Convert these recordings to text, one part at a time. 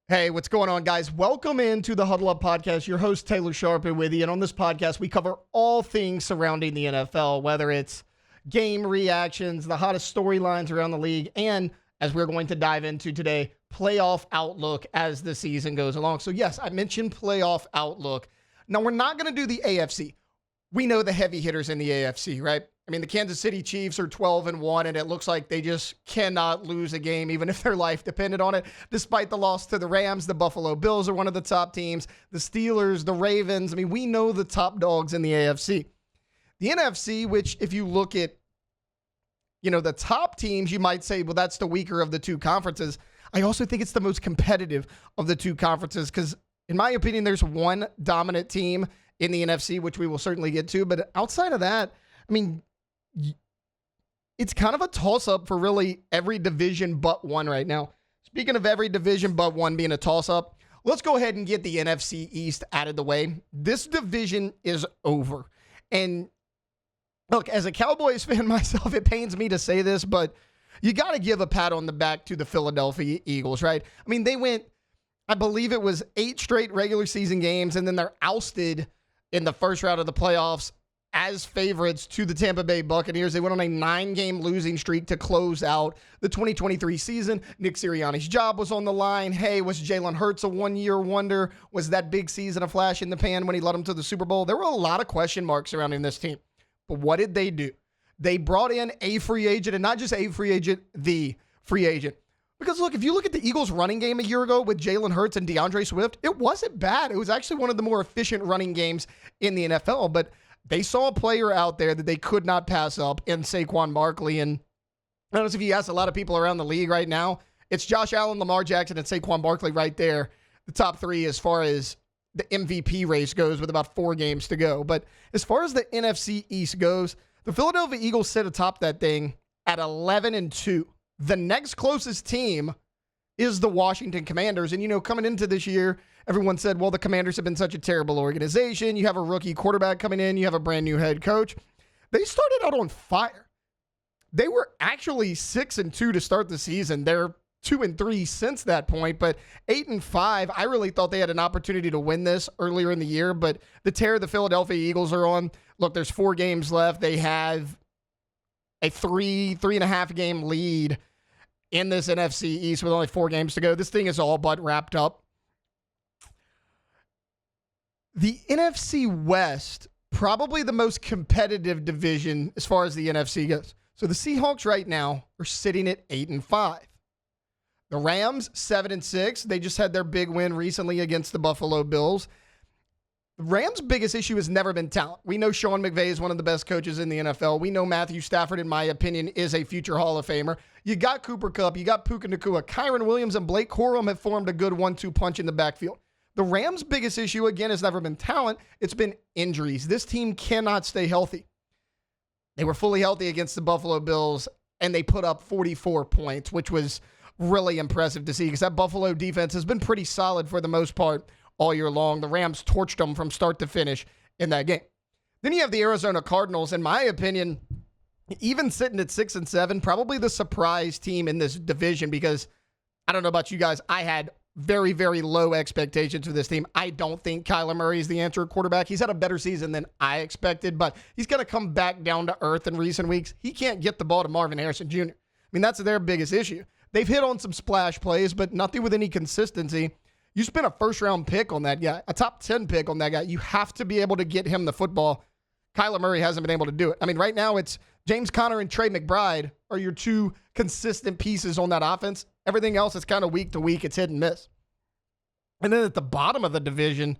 Hey, what's going on, guys? Welcome into the Huddle Up Podcast. Your host, Taylor Sharpen, with you. And on this podcast, we cover all things surrounding the NFL, whether it's game reactions, the hottest storylines around the league, and as we're going to dive into today, playoff outlook as the season goes along. So yes, I mentioned playoff outlook. Now, we're not going to do the AFC. We know the heavy hitters in the AFC, right? I mean, the Kansas City Chiefs are 12-1, and it looks like they just cannot lose a game, even if their life depended on it. Despite the loss to the Rams, the Buffalo Bills are one of the top teams. The Steelers, the Ravens. I mean, we know the top dogs in the AFC. The NFC, which if you look at, the top teams, you might say, well, that's the weaker of the two conferences. I also think it's the most competitive of the two conferences because, in my opinion, there's one dominant team in the NFC, which we will certainly get to. But outside of that, I mean, it's kind of a toss-up for really every division but one right now. Speaking of every division but one being a toss-up, let's go ahead and get the NFC East out of the way. This division is over. And look, as a Cowboys fan myself, it pains me to say this, but you got to give a pat on the back to the Philadelphia Eagles, right? I mean, they went, I believe it was 8 straight regular season games, and then they're ousted in the first round of the playoffs as favorites to the Tampa Bay Buccaneers. They went on a 9-game losing streak to close out the 2023 season. Nick Sirianni's job was on the line. Hey, was Jalen Hurts a one-year wonder? Was that big season a flash in the pan when he led them to the Super Bowl? There were a lot of question marks surrounding this team. But what did they do? They brought in a free agent, and not just a free agent, the free agent. Because look, if you look at the Eagles' running game a year ago with Jalen Hurts and DeAndre Swift, it wasn't bad. It was actually one of the more efficient running games in the NFL, but they saw a player out there that they could not pass up in Saquon Barkley. And I don't know if you ask a lot of people around the league right now, it's Josh Allen, Lamar Jackson, and Saquon Barkley right there, the top 3 as far as the MVP race goes with about 4 games to go. But as far as the NFC East goes, the Philadelphia Eagles sit atop that thing at 11-2. The next closest team is the Washington Commanders. And, coming into this year, everyone said, well, the Commanders have been such a terrible organization. You have a rookie quarterback coming in. You have a brand new head coach. They started out on fire. They were actually 6-2 to start the season. They're 2-3 since that point, but 8-5. I really thought they had an opportunity to win this earlier in the year, but the tear the Philadelphia Eagles are on, look, there's 4 games left. They have a 3.5 game lead in this NFC East with only 4 games to go. This thing is all but wrapped up. The NFC West, probably the most competitive division as far as the NFC goes. So the Seahawks right now are sitting at 8-5. The Rams, 7-6. They just had their big win recently against the Buffalo Bills. The Rams' biggest issue has never been talent. We know Sean McVay is one of the best coaches in the NFL. We know Matthew Stafford, in my opinion, is a future Hall of Famer. You got Cooper Kupp, you got Puka Nacua. Kyron Williams and Blake Corum have formed a good 1-2 punch in the backfield. The Rams' biggest issue, again, has never been talent. It's been injuries. This team cannot stay healthy. They were fully healthy against the Buffalo Bills, and they put up 44 points, which was really impressive to see because that Buffalo defense has been pretty solid for the most part all year long. The Rams torched them from start to finish in that game. Then you have the Arizona Cardinals. In my opinion, even sitting at 6-7, probably the surprise team in this division because I don't know about you guys. I had very, very low expectations for this team. I don't think Kyler Murray is the answer at quarterback. He's had a better season than I expected, but he's going to come back down to earth in recent weeks. He can't get the ball to Marvin Harrison Jr. I mean, that's their biggest issue. They've hit on some splash plays, but nothing with any consistency. You spend a first-round pick on that guy, a top 10 pick on that guy. You have to be able to get him the football. Kyler Murray hasn't been able to do it. I mean, right now it's James Conner and Trey McBride are your 2 consistent pieces on that offense. Everything else is kind of week to week. It's hit and miss. And then at the bottom of the division,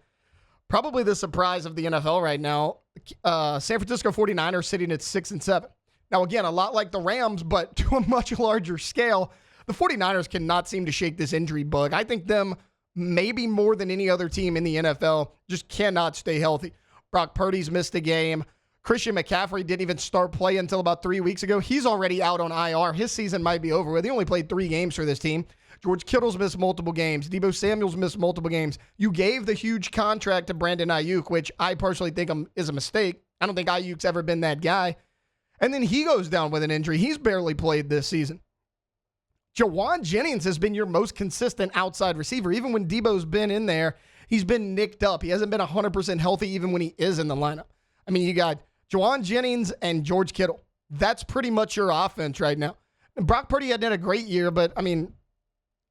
probably the surprise of the NFL right now, San Francisco 49ers sitting at 6-7. Now, again, a lot like the Rams, but to a much larger scale. The 49ers cannot seem to shake this injury bug. I think them, maybe more than any other team in the NFL, just cannot stay healthy. Brock Purdy's missed a game. Christian McCaffrey didn't even start play until about 3 weeks ago. He's already out on IR. His season might be over with. He only played 3 games for this team. George Kittle's missed multiple games. Deebo Samuel's missed multiple games. You gave the huge contract to Brandon Ayuk, which I personally think is a mistake. I don't think Ayuk's ever been that guy. And then he goes down with an injury. He's barely played this season. Jawan Jennings has been your most consistent outside receiver. Even when Debo's been in there, he's been nicked up. He hasn't been 100% healthy even when he is in the lineup. I mean, you got Jawan Jennings and George Kittle. That's pretty much your offense right now. And Brock Purdy had a great year, but, I mean,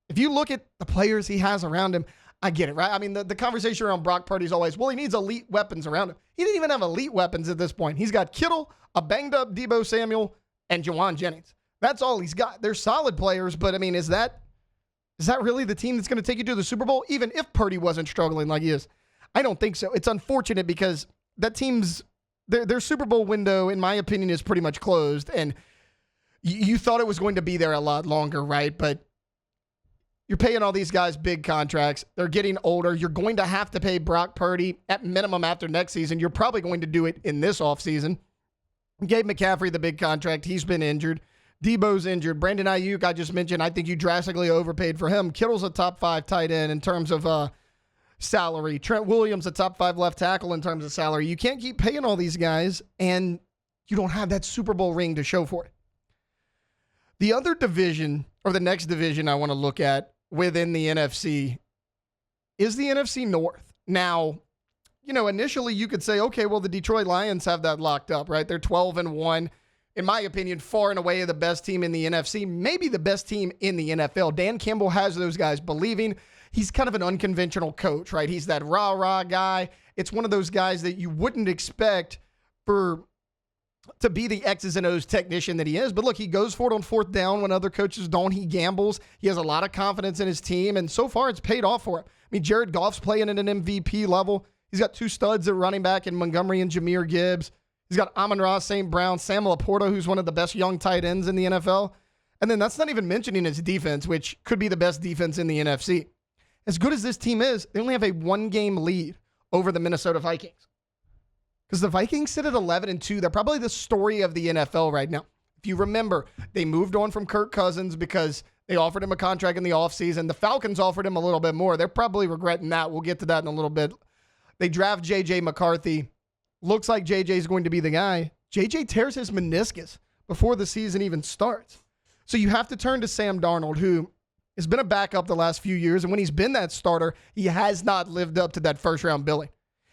if you look at the players he has around him, I get it, right? I mean, the conversation around Brock Purdy is always, well, he needs elite weapons around him. He didn't even have elite weapons at this point. He's got Kittle, a banged-up Debo Samuel, and Jawan Jennings. That's all he's got. They're solid players, but, I mean, is that really the team that's going to take you to the Super Bowl, even if Purdy wasn't struggling like he is? I don't think so. It's unfortunate because that team's their Super Bowl window, in my opinion, is pretty much closed, and you thought it was going to be there a lot longer, right? But you're paying all these guys big contracts. They're getting older. You're going to have to pay Brock Purdy at minimum after next season. You're probably going to do it in this offseason. Gave McCaffrey the big contract. He's been injured. Debo's injured. Brandon Ayuk, I just mentioned, I think you drastically overpaid for him. Kittle's a top 5 tight end in terms of salary. Trent Williams, a top 5 left tackle in terms of salary. You can't keep paying all these guys, and you don't have that Super Bowl ring to show for it. The other division, or the next division I want to look at within the NFC, is the NFC North. Now, initially you could say, okay, well, the Detroit Lions have that locked up, right? They're 12-1. In my opinion, far and away the best team in the NFC, maybe the best team in the NFL. Dan Campbell has those guys believing. He's kind of an unconventional coach, right? He's that rah-rah guy. It's one of those guys that you wouldn't expect to be the X's and O's technician that he is. But look, he goes for it on fourth down when other coaches don't. He gambles. He has a lot of confidence in his team, and so far it's paid off for him. I mean, Jared Goff's playing at an MVP level. He's got 2 studs at running back in Montgomery and Jahmyr Gibbs. He's got Amon-Ra St. Brown, Sam Laporta, who's one of the best young tight ends in the NFL. And then that's not even mentioning his defense, which could be the best defense in the NFC. As good as this team is, they only have a 1-game lead over the Minnesota Vikings. Because the Vikings sit at 11-2. They're probably the story of the NFL right now. If you remember, they moved on from Kirk Cousins because they offered him a contract in the offseason. The Falcons offered him a little bit more. They're probably regretting that. We'll get to that in a little bit. They draft J.J. McCarthy. Looks like J.J. is going to be the guy. J.J. tears his meniscus before the season even starts. So you have to turn to Sam Darnold, who has been a backup the last few years. And when he's been that starter, he has not lived up to that first-round billing.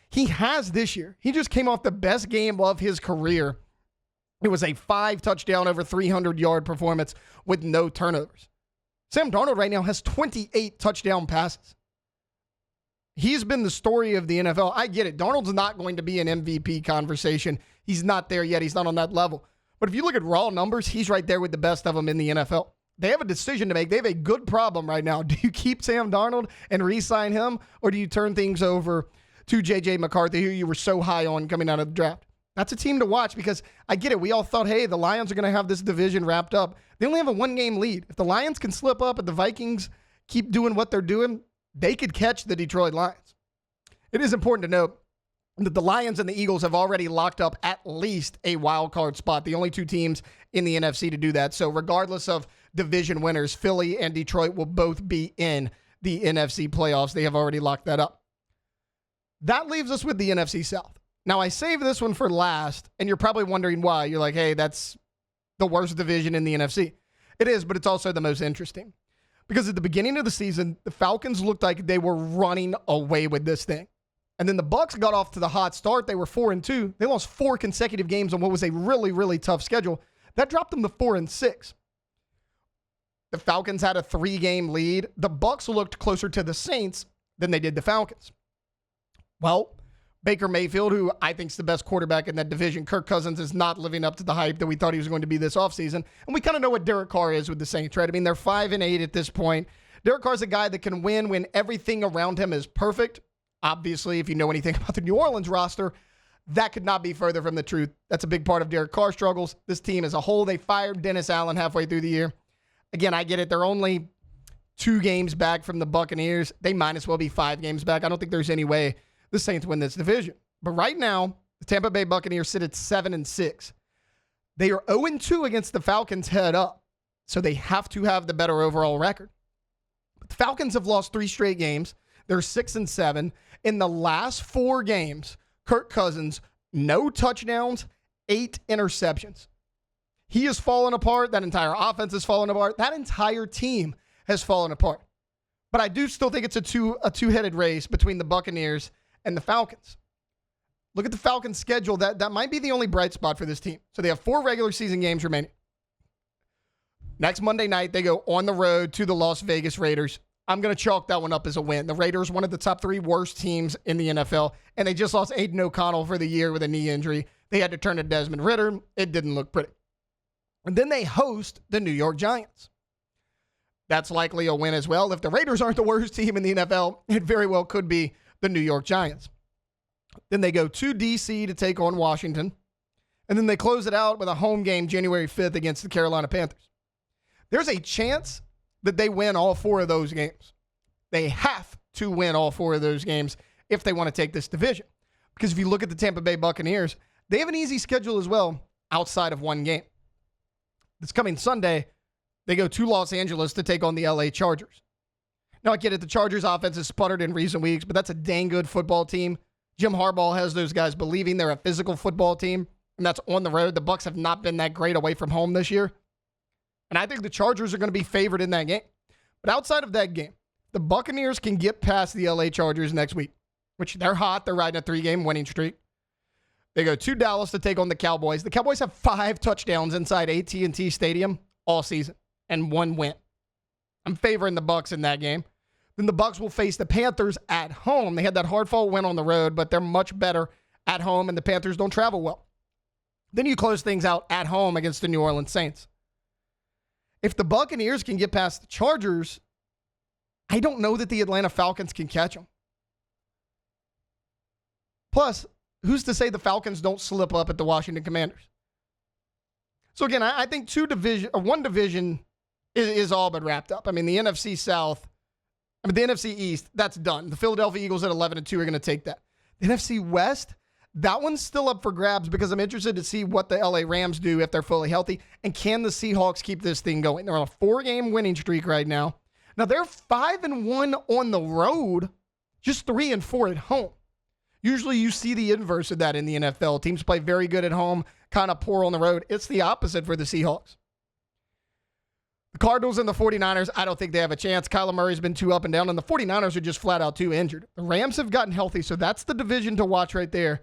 He has this year. He just came off the best game of his career. It was a 5-touchdown, over 300-yard performance with no turnovers. Sam Darnold right now has 28 touchdown passes. He's been the story of the NFL. I get it. Darnold's not going to be an MVP conversation. He's not there yet. He's not on that level. But if you look at raw numbers, he's right there with the best of them in the NFL. They have a decision to make. They have a good problem right now. Do you keep Sam Darnold and re-sign him, or do you turn things over to J.J. McCarthy, who you were so high on coming out of the draft? That's a team to watch because I get it. We all thought, hey, the Lions are going to have this division wrapped up. They only have a 1-game lead. If the Lions can slip up and the Vikings keep doing what they're doing, they could catch the Detroit Lions. It is important to note that the Lions and the Eagles have already locked up at least a wild card spot, the only 2 teams in the NFC to do that. So regardless of division winners, Philly and Detroit will both be in the NFC playoffs. They have already locked that up. That leaves us with the NFC South. Now, I saved this one for last, and you're probably wondering why. You're like, hey, that's the worst division in the NFC. It is, but it's also the most interesting. Because at the beginning of the season, the Falcons looked like they were running away with this thing. And then the Bucs got off to the hot start. They were 4-2. They lost 4 consecutive games on what was a really, really tough schedule. That dropped them to 4-6. The Falcons had a 3-game lead. The Bucs looked closer to the Saints than they did the Falcons. Well, Baker Mayfield, who I think is the best quarterback in that division, Kirk Cousins is not living up to the hype that we thought he was going to be this offseason. And we kind of know what Derek Carr is with the Saints, right? I mean, they're 5-8 at this point. Derek Carr's a guy that can win when everything around him is perfect. Obviously, if you know anything about the New Orleans roster, that could not be further from the truth. That's a big part of Derek Carr's struggles. This team as a whole, they fired Dennis Allen halfway through the year. Again, I get it. They're only 2 games back from the Buccaneers. They might as well be 5 games back. I don't think there's any way the Saints win this division. But right now, the Tampa Bay Buccaneers sit at 7-6. They are 0-2 against the Falcons head up. So they have to have the better overall record. But the Falcons have lost 3 straight games. They're 6-7. In the last 4 games, Kirk Cousins, no touchdowns, 8 interceptions. He has fallen apart. That entire offense has fallen apart. That entire team has fallen apart. But I do still think it's a two-headed race between the Buccaneers and the Falcons. Look at the Falcons' schedule. That might be the only bright spot for this team. So they have 4 regular season games remaining. Next Monday night, they go on the road to the Las Vegas Raiders. I'm going to chalk that one up as a win. The Raiders, one of the top 3 worst teams in the NFL, and they just lost Aiden O'Connell for the year with a knee injury. They had to turn to Desmond Ridder. It didn't look pretty. And then they host the New York Giants. That's likely a win as well. If the Raiders aren't the worst team in the NFL, it very well could be the New York Giants. Then they go to D.C. to take on Washington. And then they close it out with a home game January 5th against the Carolina Panthers. There's a chance that they win all 4 of those games. They have to win all 4 of those games if they want to take this division. Because if you look at the Tampa Bay Buccaneers, they have an easy schedule as well outside of one game. This coming Sunday, they go to Los Angeles to take on the LA Chargers. Now, I get it. The Chargers offense has sputtered in recent weeks, but that's a dang good football team. Jim Harbaugh has those guys believing they're a physical football team, and that's on the road. The Bucs have not been that great away from home this year. And I think the Chargers are going to be favored in that game. But outside of that game, the Buccaneers can get past the LA Chargers next week, which they're hot. They're riding a 3-game winning streak. They go to Dallas to take on the Cowboys. The Cowboys have 5 touchdowns inside AT&T Stadium all season and 1 win. I'm favoring the Bucs in that game. Then the Bucs will face the Panthers at home. They had that hard-fought win on the road, but they're much better at home, and the Panthers don't travel well. Then you close things out at home against the New Orleans Saints. If the Buccaneers can get past the Chargers, I don't know that the Atlanta Falcons can catch them. Plus, who's to say the Falcons don't slip up at the Washington Commanders? So again, I think one division is all but wrapped up. I mean, the NFC South, the NFC East, that's done. The Philadelphia Eagles at 11-2 are going to take that. The NFC West, that one's still up for grabs because I'm interested to see what the LA Rams do if they're fully healthy. And can the Seahawks keep this thing going? They're on a 4-game winning streak right now. Now, they're 5-1 on the road, just 3-4 at home. Usually you see the inverse of that in the NFL. Teams play very good at home, kind of poor on the road. It's the opposite for the Seahawks. The Cardinals and the 49ers, I don't think they have a chance. Kyler Murray's been too up and down, and the 49ers are just flat out too injured. The Rams have gotten healthy, so that's the division to watch right there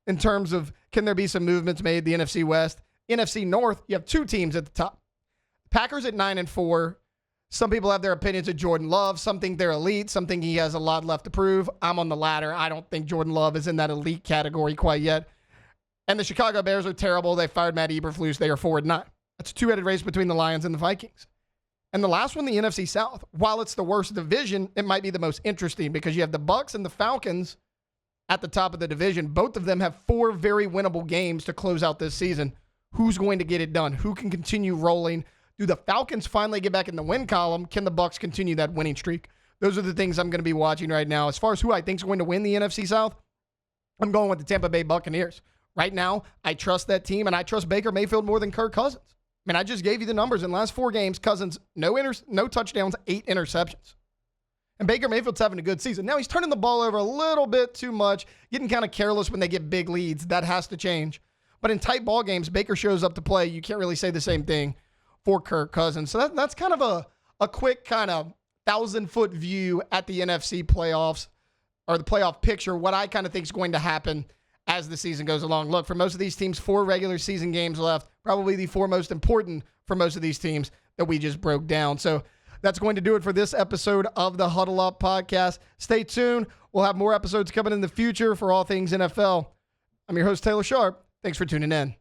in terms of can there be some movements made, the NFC West. NFC North, you have 2 teams at the top. Packers at 9-4. Some people have their opinions of Jordan Love. Some think they're elite. Some think he has a lot left to prove. I'm on the latter. I don't think Jordan Love is in that elite category quite yet. And the Chicago Bears are terrible. They fired Matt Eberflus. They are 4-9. That's a 2-headed race between the Lions and the Vikings. And the last one, the NFC South. While it's the worst division, it might be the most interesting because you have the Bucs and the Falcons at the top of the division. Both of them have 4 very winnable games to close out this season. Who's going to get it done? Who can continue rolling? Do the Falcons finally get back in the win column? Can the Bucs continue that winning streak? Those are the things I'm going to be watching right now. As far as who I think is going to win the NFC South, I'm going with the Tampa Bay Buccaneers. Right now, I trust that team, and I trust Baker Mayfield more than Kirk Cousins. I mean, I just gave you the numbers. In the last 4 games, Cousins, no touchdowns, 8 interceptions. And Baker Mayfield's having a good season. Now, he's turning the ball over a little bit too much, getting kind of careless when they get big leads. That has to change. But in tight ball games, Baker shows up to play. You can't really say the same thing for Kirk Cousins. So that's kind of a quick kind of 1,000-foot view at the NFC playoffs or the playoff picture, what I kind of think is going to happen as the season goes along. Look, for most of these teams, 4 regular season games left, probably the 4 most important for most of these teams that we just broke down. So that's going to do it for this episode of the Huddle Up Podcast. Stay tuned. We'll have more episodes coming in the future for all things NFL. I'm your host, Taylor Sharp. Thanks for tuning in.